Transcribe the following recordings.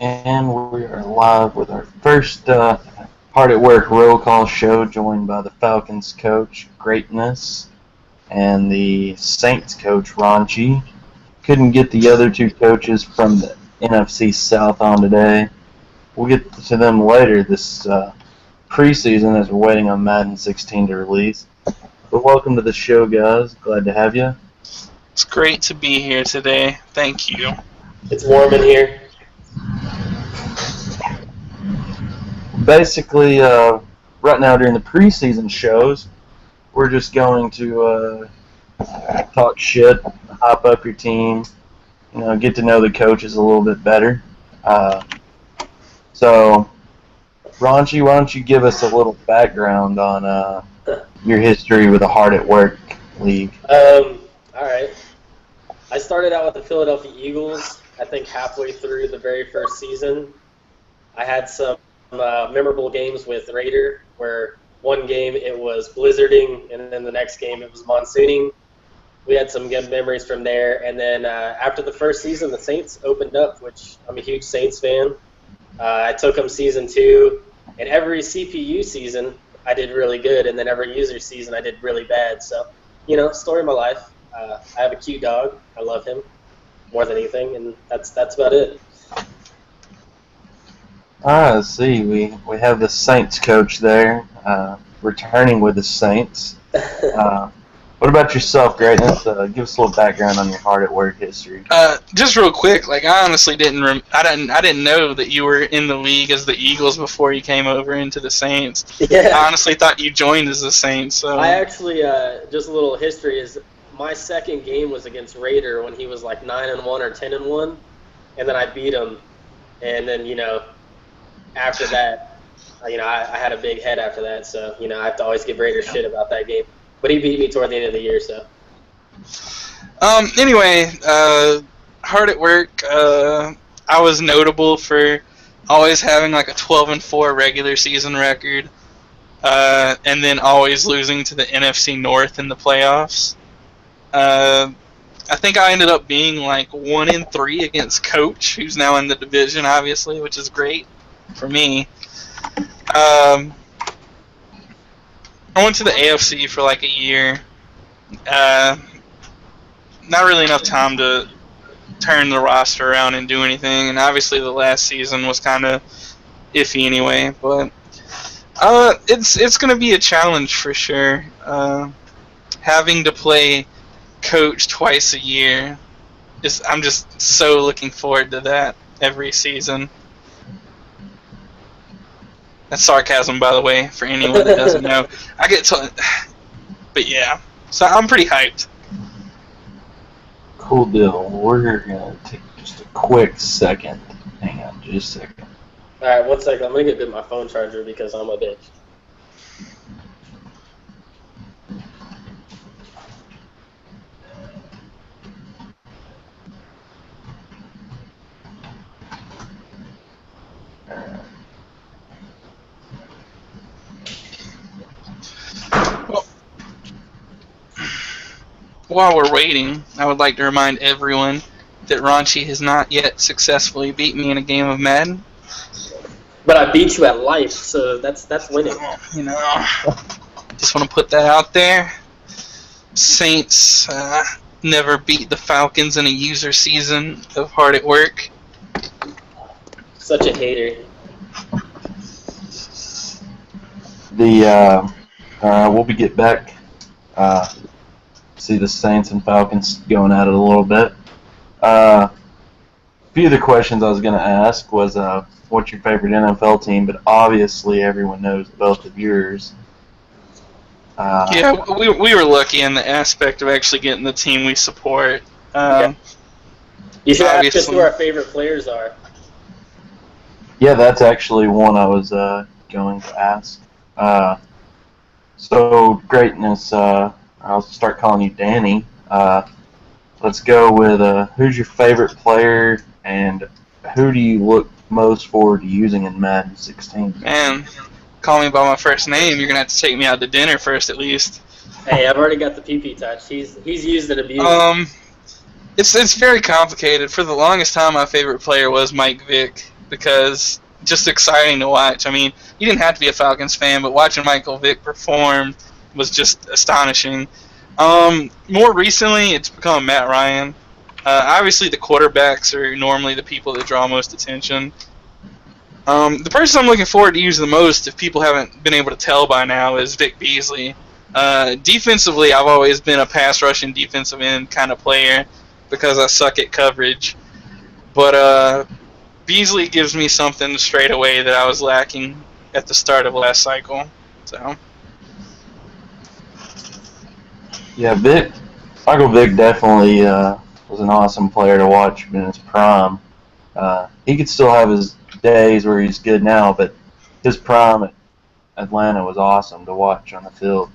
And we are live with our first Hard at Work roll call show, joined by the Falcons coach, Greatness, and the Saints coach, Raunchy. Couldn't get the other two coaches from the NFC South on today. We'll get to them later this preseason as we're waiting on Madden 16 to release. But welcome to the show, guys. Glad to have you. It's great to be here today. Thank you. It's warm in here. Basically, right now during the preseason shows, we're just going to talk shit, hype up your team, get to know the coaches a little bit better. So, Raunchy, why don't you give us a little background on your history with the Hard at Work League? All right. I started out with the Philadelphia Eagles, I think halfway through the very first season. I had some memorable games with Raider, where one game it was blizzarding, and then the next game it was monsooning. We had some good memories from there. And then after the first season, the Saints opened up, which I'm a huge Saints fan. I took them season 2, and every CPU season I did really good, and then every user season I did really bad. So, story of my life. I have a cute dog. I love him more than anything, and that's about it. I see. We have the Saints coach there, returning with the Saints. What about yourself, Greatness? Give us a little background on your Hard at Work history. Just real quick, I honestly didn't I didn't know that you were in the league as the Eagles before you came over into the Saints. Yeah. I honestly thought you joined as the Saints. So I actually just a little history is my second game was against Raider when he was like 9-1 or 10-1, and then I beat him, and then after that, I had a big head after that, so I have to always give Raider shit about that game. But he beat me toward the end of the year, so. Anyway, Hard at Work. I was notable for always having like a 12-4 regular season record, and then always losing to the NFC North in the playoffs. I think I ended up being like 1-3 against Coach, who's now in the division, obviously, which is great for me. I went to the AFC for like a year. Not really enough time to turn the roster around and do anything, and obviously the last season was kind of iffy anyway. But it's going to be a challenge for sure. Having to play Coach twice a year, I'm just so looking forward to that every season. That's sarcasm, by the way, for anyone that doesn't know. But yeah, so I'm pretty hyped. Cool deal. We're going to take just a quick second. Hang on just a second. All right, 1 second. I'm going to get my phone charger because I'm a bitch. While we're waiting, I would like to remind everyone that Raunchy has not yet successfully beat me in a game of Madden. But I beat you at life, so that's winning. Just want to put that out there. Saints never beat the Falcons in a user season of Hard at Work. Such a hater. We'll be get back. See the Saints and Falcons going at it a little bit. A few of the questions I was going to ask was, what's your favorite NFL team? But obviously everyone knows both of yours. Yeah, we were lucky in the aspect of actually getting the team we support. Yeah. You should ask us who our favorite players are. Yeah, that's actually one I was going to ask. So, Greatness, I'll start calling you Danny. Let's go with who's your favorite player and who do you look most forward to using in Madden 16? Man, call me by my first name. You're going to have to take me out to dinner first at least. Hey, I've already got the PP touch. He's used and abused. It's very complicated. For the longest time, my favorite player was Mike Vick. because just exciting to watch. I mean, you didn't have to be a Falcons fan, but watching Michael Vick perform was just astonishing. More recently, it's become Matt Ryan. Obviously, the quarterbacks are normally the people that draw most attention. The person I'm looking forward to use the most, if people haven't been able to tell by now, is Vic Beasley. Defensively, I've always been a pass rushing defensive end kind of player because I suck at coverage. But Beasley gives me something straight away that I was lacking at the start of last cycle. So. Yeah, Michael Vick definitely was an awesome player to watch in his prime. He could still have his days where he's good now, but his prime at Atlanta was awesome to watch on the field.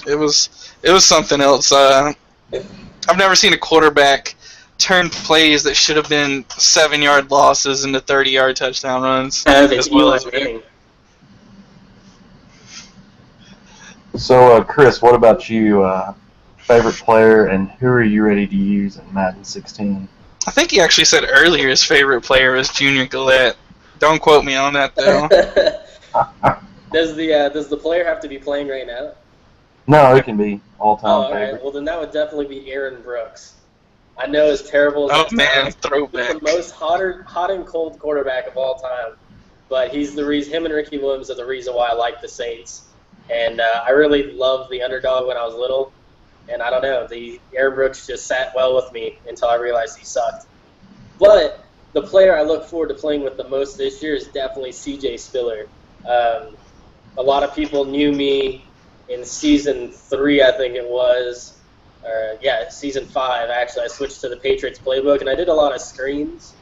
It was something else. I've never seen a quarterback turn plays that should have been 7-yard losses into 30-yard touchdown runs as well as Vick. So, Chris, what about you? Favorite player, and who are you ready to use in Madden 16? I think he actually said earlier his favorite player was Junior Gillette. Don't quote me on that, though. Does the player have to be playing right now? No, it can be all-time all right. favorite. Well, then that would definitely be Aaron Brooks. I know it's terrible. Oh, man, throwback. He's the most hot and cold quarterback of all time. But he's the reason. Him and Ricky Williams are the reason why I like the Saints. And I really loved the underdog when I was little. And I don't know, the Aaron Brooks just sat well with me until I realized he sucked. But the player I look forward to playing with the most this year is definitely C.J. Spiller. A lot of people knew me in Season 3, I think it was. Season 5, actually. I switched to the Patriots playbook, and I did a lot of screens.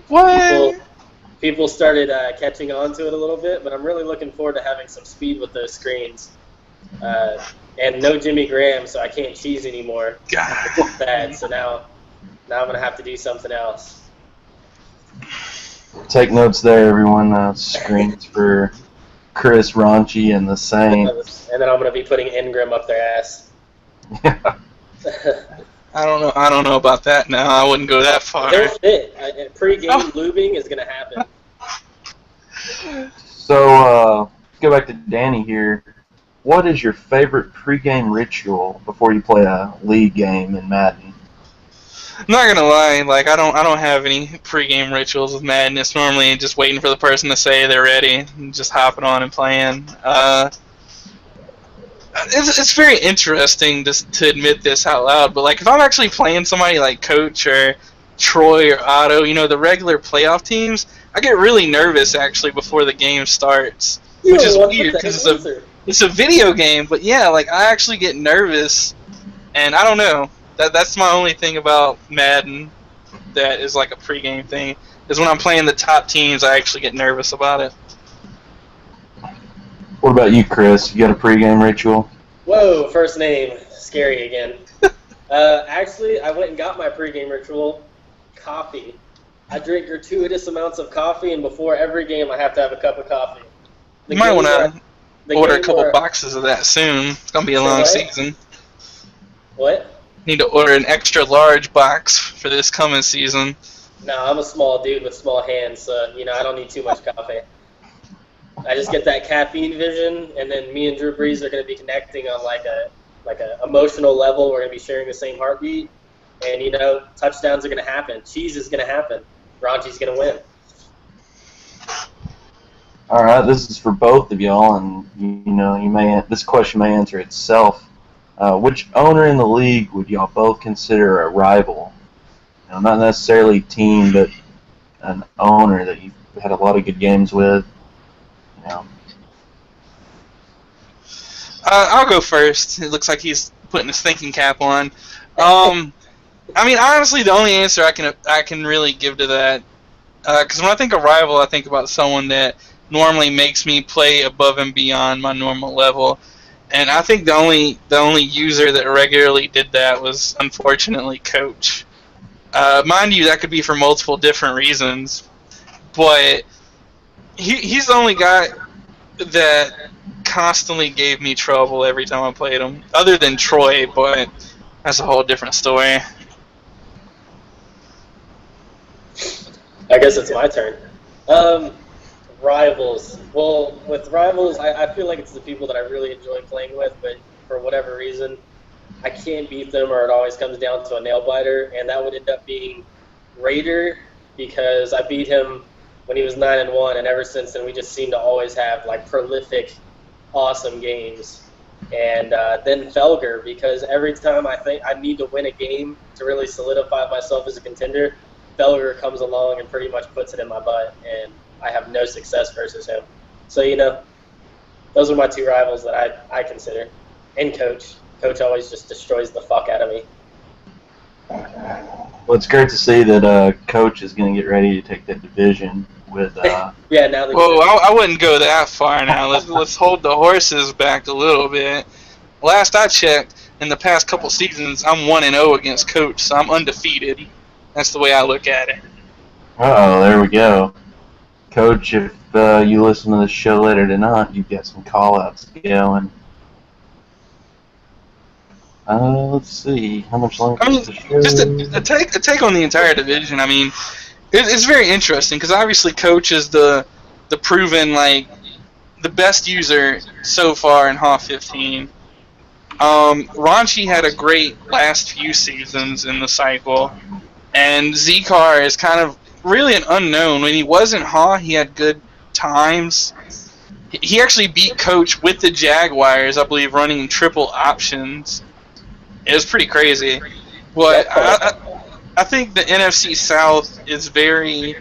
What? People started catching on to it a little bit, but I'm really looking forward to having some speed with those screens. And no Jimmy Graham, so I can't cheese anymore. God. It's bad, so now I'm going to have to do something else. Take notes there, everyone. Screens for Chris, Raunchy, and the Saints. And then I'm going to be putting Ingram up their ass. I don't know about that now. I wouldn't go that far. They'll fit. Pre-game lubing is going to happen. So, let's go back to Danny here. What is your favorite pregame ritual before you play a league game in Madden? I'm not gonna lie, like I don't have any pregame rituals with Madden. It's normally just waiting for the person to say they're ready and just hopping on and playing. It's very interesting to admit this out loud, but like if I'm actually playing somebody like Coach or Troy or Otto, the regular playoff teams, I get really nervous actually before the game starts, which is weird because it's a video game. But yeah, like I actually get nervous, and I don't know. That's my only thing about Madden that is like a pregame thing. Is when I'm playing the top teams, I actually get nervous about it. What about you, Chris? You got a pregame ritual? Whoa, first name. Scary again. Actually, I went and got my pregame ritual. Coffee. I drink gratuitous amounts of coffee, and before every game, I have to have a cup of coffee. You might want to order a couple boxes of that soon. It's going to be a long season. What? Need to order an extra large box for this coming season. No, I'm a small dude with small hands, so I don't need too much coffee. I just get that caffeine vision, and then me and Drew Brees are going to be connecting on like a emotional level. We're going to be sharing the same heartbeat, and touchdowns are going to happen. Cheese is going to happen. Raunchy's going to win. All right, this is for both of y'all, and this question may answer itself. Which owner in the league would y'all both consider a rival? Not necessarily team, but an owner that you've had a lot of good games with. I'll go first. It looks like he's putting his thinking cap on. Honestly, the only answer I can really give to that, because when I think of rival, I think about someone that normally makes me play above and beyond my normal level. And I think the only user that regularly did that was, unfortunately, Coach. Mind you, that could be for multiple different reasons, but he's the only guy that constantly gave me trouble every time I played him, other than Troy, but that's a whole different story. I guess it's my turn. Rivals. Well, with rivals, I feel like it's the people that I really enjoy playing with, but for whatever reason, I can't beat them, or it always comes down to a nail biter, and that would end up being Raider, because I beat him when he was 9-1, and ever since then we just seem to always have like prolific, awesome games. And then Felger, because every time I think I need to win a game to really solidify myself as a contender, Felger comes along and pretty much puts it in my butt, and I have no success versus him. So, those are my two rivals that I consider. And Coach. Coach always just destroys the fuck out of me. Well, it's great to see that Coach is going to get ready to take that division with. Yeah, now that. Whoa, I wouldn't go that far now. Let's hold the horses back a little bit. Last I checked, in the past couple seasons, I'm 1-0 against Coach, so I'm undefeated. That's the way I look at it. There we go. Coach, if you listen to the show later tonight, you've got some call-outs going. Let's see. How much longer is the show? Just a take on the entire division. I mean, it's very interesting because obviously Coach is the proven, the best user so far in HaW 15. Raunchy had a great last few seasons in the cycle, and Zcar is kind of really an unknown. When he wasn't HaW, he had good times. He actually beat Coach with the Jaguars, I believe, running triple options. It was pretty crazy. But I think the NFC South is very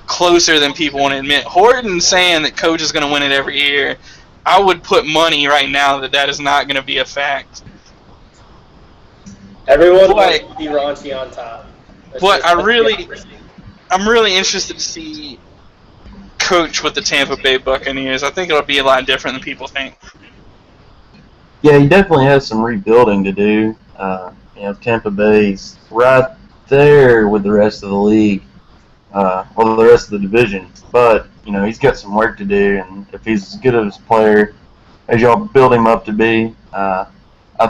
closer than people want to admit. Horton saying that Coach is going to win it every year, I would put money right now that is not going to be a fact. Everyone wants to be Raunchy on top. But I'm really interested to see Coach with the Tampa Bay Buccaneers. I think it'll be a lot different than people think. Yeah, he definitely has some rebuilding to do. Tampa Bay's right there with the rest of the league, the rest of the division. But, he's got some work to do, and if he's as good of a player as y'all build him up to be, I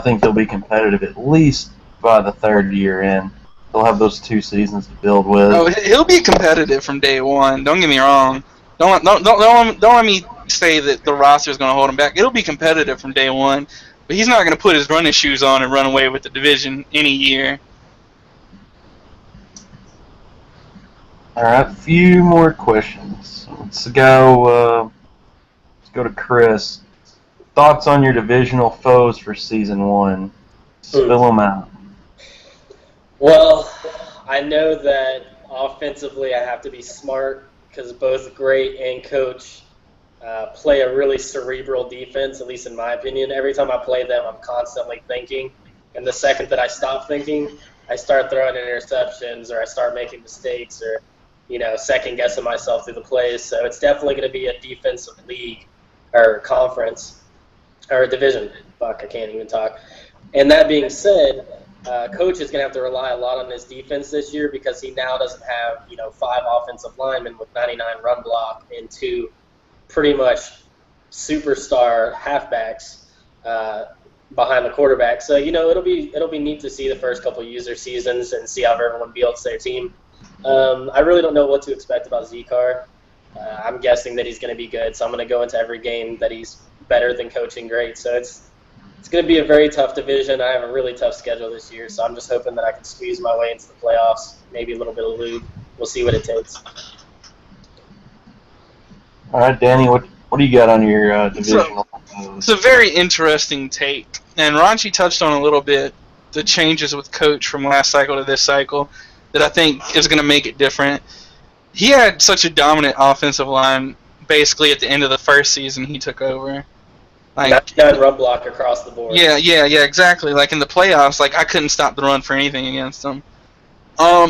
think he'll be competitive at least by the third year in. He'll have those 2 seasons to build with. Oh, he'll be competitive from day one. Don't get me wrong. Don't let me say that the roster is going to hold him back. It'll be competitive from day one, but he's not going to put his running shoes on and run away with the division any year. All right, a few more questions. Let's go to Chris. Thoughts on your divisional foes for Season 1? Spill them out. Well, I know that offensively I have to be smart because both Great and Coach play a really cerebral defense, at least in my opinion. Every time I play them, I'm constantly thinking. And the second that I stop thinking, I start throwing interceptions or I start making mistakes or, second-guessing myself through the plays. So it's definitely going to be a defensive league or conference or division. Fuck, I can't even talk. And that being said, Coach is going to have to rely a lot on his defense this year because he now doesn't have, 5 offensive linemen with 99 run block and 2 pretty much superstar halfbacks behind the quarterback. So, it'll be neat to see the first couple user seasons and see how everyone builds their team. I really don't know what to expect about Zcar. I'm guessing that he's going to be good, so I'm going to go into every game that he's better than Coach and Great. So it's going to be a very tough division. I have a really tough schedule this year, so I'm just hoping that I can squeeze my way into the playoffs, maybe a little bit of lube. We'll see what it takes. All right, Danny, what do you got on your divisional? It's a very interesting take, and Raunchy touched on a little bit the changes with Coach from last cycle to this cycle that I think is going to make it different. He had such a dominant offensive line basically at the end of the first season he took over. Done run block across the board. Yeah, exactly. Like in the playoffs, I couldn't stop the run for anything against him.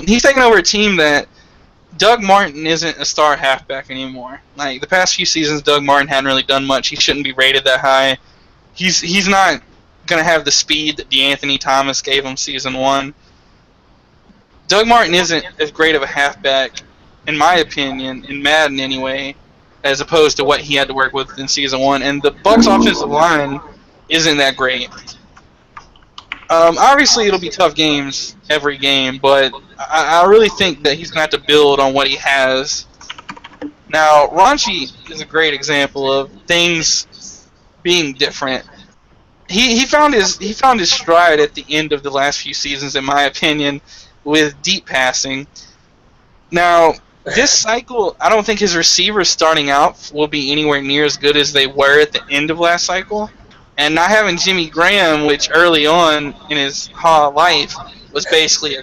He's taken over a team that Doug Martin isn't a star halfback anymore. The past few seasons, Doug Martin hadn't really done much. He shouldn't be rated that high. He's not going to have the speed that DeAnthony Thomas gave him Season 1. Doug Martin isn't as great of a halfback, in my opinion, in Madden anyway, as opposed to what he had to work with in Season 1. And the Bucs' offensive line isn't that great. Obviously, it'll be tough games every game, but I really think that he's going to have to build on what he has. Now, Raunchy is a great example of things being different. He found his stride at the end of the last few seasons, in my opinion, with deep passing. Now, this cycle, I don't think his receivers starting out will be anywhere near as good as they were at the end of last cycle. And not having Jimmy Graham, which early on in his HaW life was basically a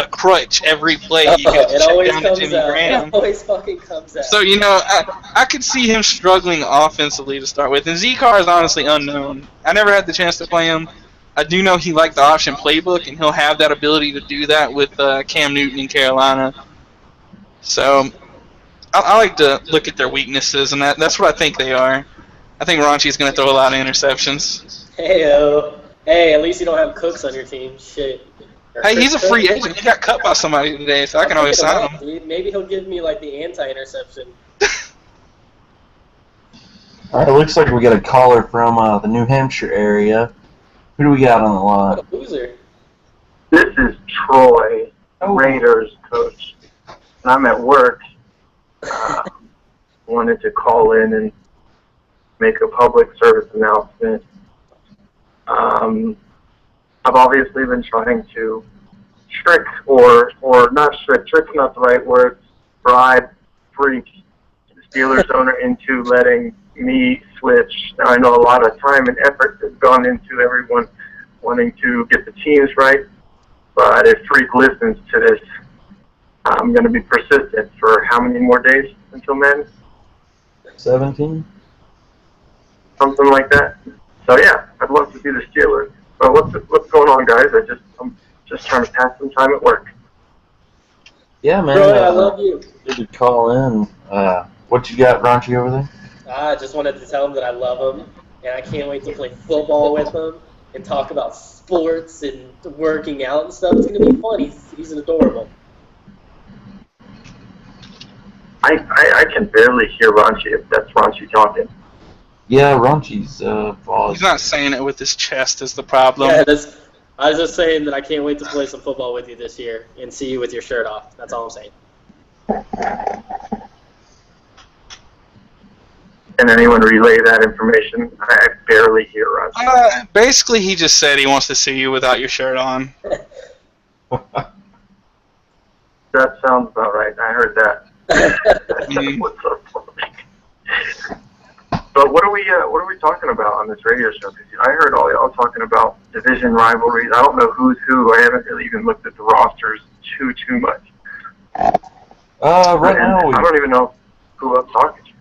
crutch every play. You got to It check always down to comes Jimmy out. Graham. It always fucking comes out. So, I could see him struggling offensively to start with. And Z-Car is honestly unknown. I never had the chance to play him. I do know he liked the option playbook, and he'll have that ability to do that with Cam Newton in Carolina. So, I like to look at their weaknesses, and that's what I think they are. I think Raunchy's going to throw a lot of interceptions. Hey, at least you don't have Cooks on your team. Shit. Hey, he's a free agent. He got cut by somebody today, so I can always sign him. Dude. Maybe he'll give me like the anti-interception. All right, looks like we got a caller from the New Hampshire area. Who do we got on the line? What a loser. This is Troy, Raiders coach. And I'm at work. Wanted to call in and make a public service announcement. I've obviously been trying to trick, or not trick, trick's not the right word, bribe, freak the Steelers owner into letting me switch. Now, I know a lot of time and effort has gone into everyone wanting to get the teams right, but if Freak listens to this, I'm going to be persistent for how many more days until Madden? 17? Something like that. So yeah, I'd love to be the Steelers. But what's going on, guys? I'm just trying to pass some time at work. Yeah, man. Troy, I love you. Good to call in. What you got, Raunchy, over there? I just wanted to tell him that I love him, and I can't wait to play football with him and talk about sports and working out and stuff. It's going to be fun. He's adorable. I can barely hear Raunchy if that's Raunchy talking. Yeah, Raunchy's He's not saying it with his chest is the problem. Yeah, I was just saying that I can't wait to play some football with you this year and see you with your shirt off. That's all I'm saying. Can anyone relay that information? I barely hear Raunchy. Basically, he just said he wants to see you without your shirt on. That sounds about right. I heard that. What's up? But what are we talking about on this radio show? Because I heard all y'all talking about division rivalries. I don't know who's who. I haven't really even looked at the rosters too much. Right now I don't even know who I'm talking to.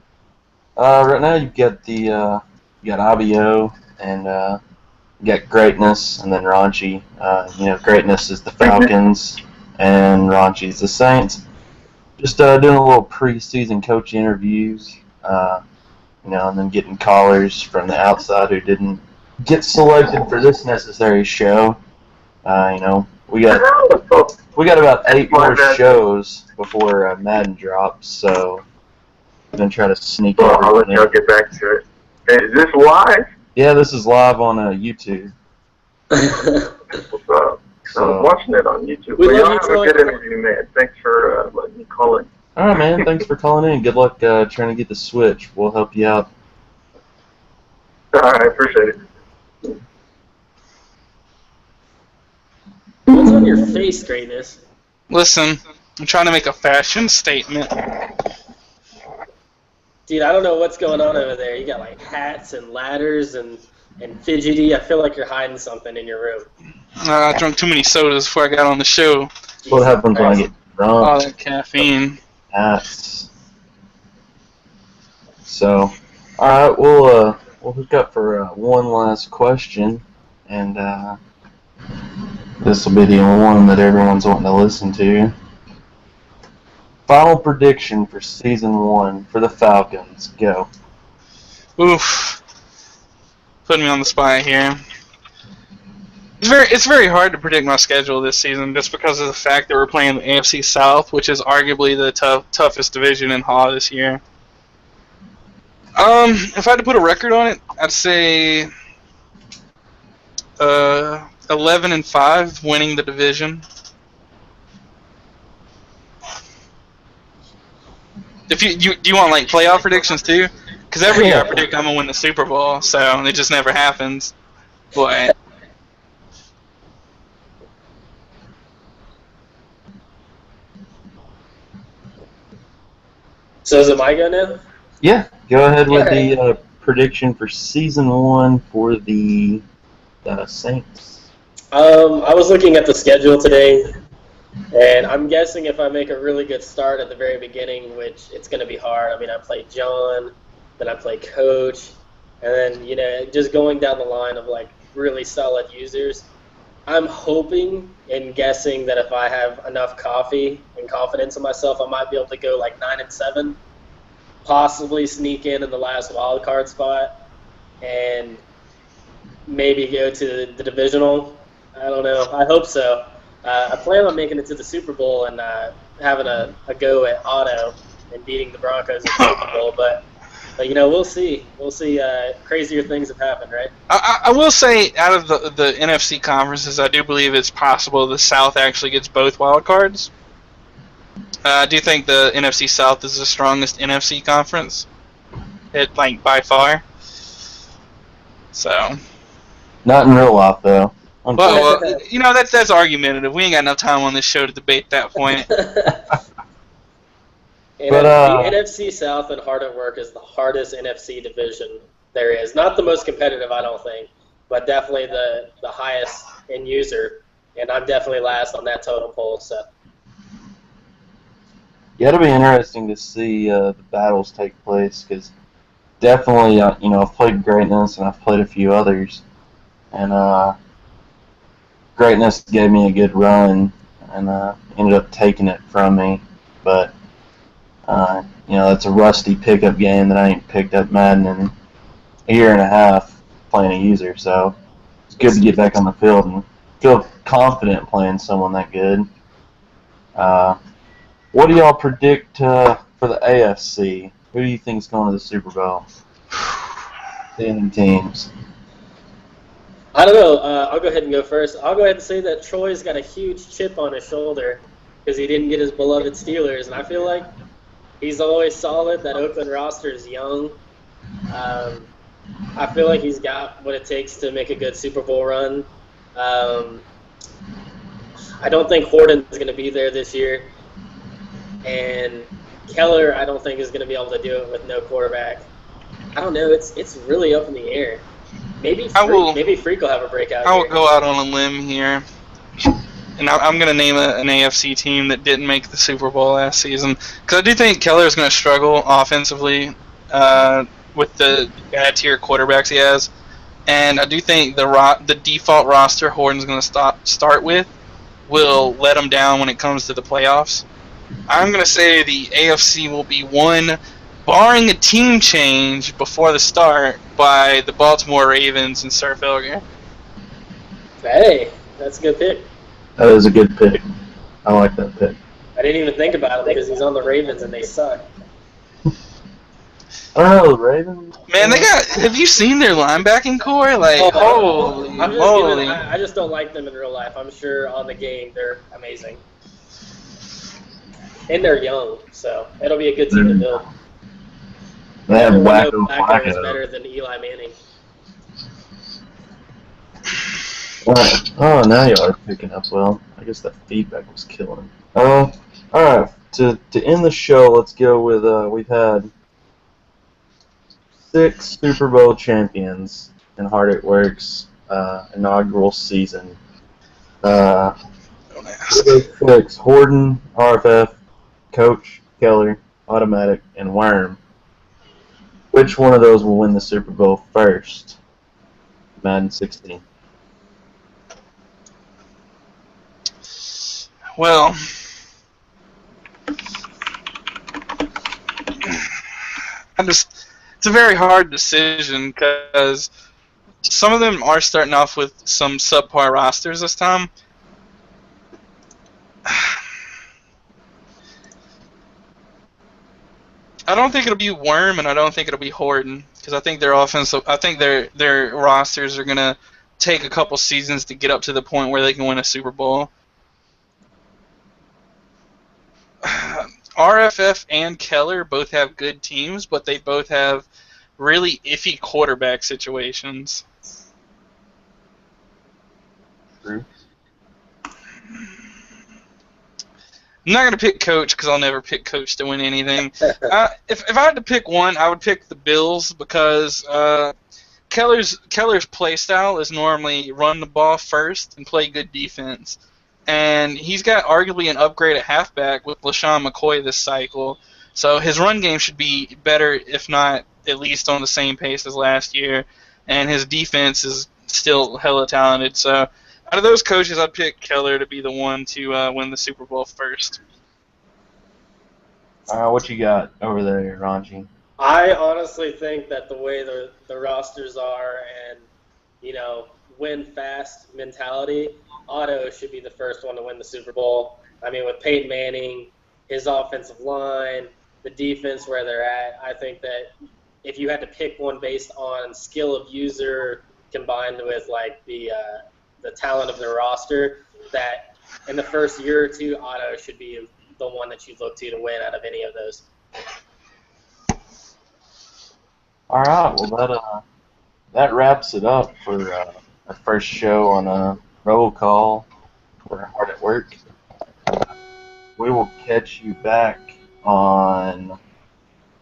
Right now you've got you got HaW and you got Greatness, and then Raunchy. Greatness is the Falcons and Raunchy's the Saints. Just doing a little preseason coach interviews. And then getting callers from the outside who didn't get selected for this necessary show. We got about 8 more shows before Madden drops, so I'm gonna try to sneak Well, I'll let everything y'all in. get back to it. Hey, is this live? Yeah, this is live on YouTube. What's up? I was watching it on YouTube. We But love y'all you, have Troy. a good interview, man. Thanks for letting me call in. All right, man. Thanks for calling in. Good luck trying to get the switch. We'll help you out. All right, I appreciate it. What's on your face, Greatness? Listen, I'm trying to make a fashion statement. Dude, I don't know what's going on over there. You got like hats and ladders and fidgety. I feel like you're hiding something in your room. I drank too many sodas before I got on the show. What happens when I get drunk? All that caffeine. Hats. So, all right, we'll hook up for one last question, and this will be the only one that everyone's wanting to listen to. Final prediction for season 1 for the Falcons. Go. Oof. Putting me on the spot here. It's very hard to predict my schedule this season just because of the fact that we're playing the AFC South, which is arguably the toughest division in HaW this year. If I had to put a record on it, I'd say 11 11-5, winning the division. If you do you want like playoff predictions too? Because every year I predict I'm gonna win the Super Bowl, so it just never happens. But So is it my go now? Yeah, go ahead with the prediction for season 1 for the Saints. I was looking at the schedule today, and I'm guessing if I make a really good start at the very beginning, which it's going to be hard. I mean, I play John, then I play Coach, and then, just going down the line of, like, really solid users. I'm hoping and guessing that if I have enough coffee and confidence in myself, I might be able to go, like, 9-7, possibly sneak in the last wild card spot, and maybe go to the divisional. I don't know. I hope so. I plan on making it to the Super Bowl and having a go at Otto and beating the Broncos at the Super Bowl. But we'll see. We'll see. Crazier things have happened, right? I will say, out of the NFC conferences, I do believe it's possible the South actually gets both wild cards. I do think the NFC South is the strongest NFC conference, by far. So. Not in real life, though. Well, that's argumentative. We ain't got enough time on this show to debate that point. But the NFC South and Hard at Work is the hardest NFC division there is. Not the most competitive, I don't think, but definitely the highest in user. And I'm definitely last on that totem pole. So. Yeah, it'll be interesting to see the battles take place because definitely, I've played Greatness and I've played a few others, and Greatness gave me a good run and ended up taking it from me. But, it's a rusty pickup game that I ain't picked up Madden in a year and a half playing a user. So it's good to get back on the field and feel confident playing someone that good. What do y'all predict for the AFC? Who do you think is going to the Super Bowl? Standing teams. I don't know. I'll go ahead and go first. I'll go ahead and say that Troy's got a huge chip on his shoulder because he didn't get his beloved Steelers, and I feel like he's always solid. That Oakland roster is young. I feel like he's got what it takes to make a good Super Bowl run. I don't think Horton's going to be there this year, and Keller I don't think is going to be able to do it with no quarterback. I don't know. It's really up in the air. Maybe Freak will have a breakout. I will go out on a limb here, and I'm going to name an AFC team that didn't make the Super Bowl last season because I do think Keller is going to struggle offensively with the bad tier quarterbacks he has, and I do think the default roster Horton's going to start with will let him down when it comes to the playoffs. I'm going to say the AFC will be won, barring a team change before the start, by the Baltimore Ravens and Sir Felger. Hey, that's a good pick. That is a good pick. I like that pick. I didn't even think about him because he's on the Ravens and they suck. I don't know, the Ravens. Man, have you seen their linebacking core? Like, holy moly. I just don't like them in real life. I'm sure on the game they're amazing. And they're young, so it'll be a good team to build. They have Wacko Flacco is better than Eli Manning. Oh, now you are picking up well. I guess that feedback was killing. All right. To end the show, let's go with we've had 6 Super Bowl champions in Hard It Works inaugural season. 6: Horton, RFF, Coach, Keller, Automatic, and Worm. Which one of those will win the Super Bowl first? Madden 16. Well, it's a very hard decision because some of them are starting off with some subpar rosters this time. I don't think it'll be Worm, and I don't think it'll be Horton because I think their offensive. I think their rosters are gonna take a couple seasons to get up to the point where they can win a Super Bowl. RFF and Keller both have good teams, but they both have really iffy quarterback situations. True. I'm not going to pick Coach because I'll never pick Coach to win anything. If I had to pick one, I would pick the Bills because Keller's play style is normally run the ball first and play good defense. And he's got arguably an upgrade at halfback with LaShawn McCoy this cycle. So his run game should be better, if not at least on the same pace as last year. And his defense is still hella talented. So out of those coaches, I'd pick Keller to be the one to win the Super Bowl first. What you got over there, Raunchy? I honestly think that the way the rosters are and, win fast mentality, Otto should be the first one to win the Super Bowl. I mean, with Peyton Manning, his offensive line, the defense where they're at, I think that if you had to pick one based on skill of user combined with like the talent of their roster, that in the first year or two, Otto should be the one that you look to win out of any of those. All right, well that wraps it up for our first show on Roll Call. We're hard at work. We will catch you back on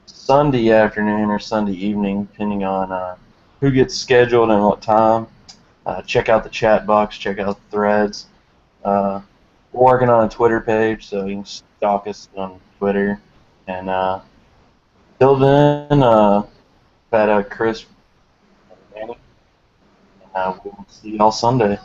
Sunday afternoon or Sunday evening, depending on who gets scheduled and what time. Check out the chat box, check out the threads. We're working on a Twitter page, so you can stalk us on Twitter. And till then, had Chris and Danny. We'll see y'all Sunday.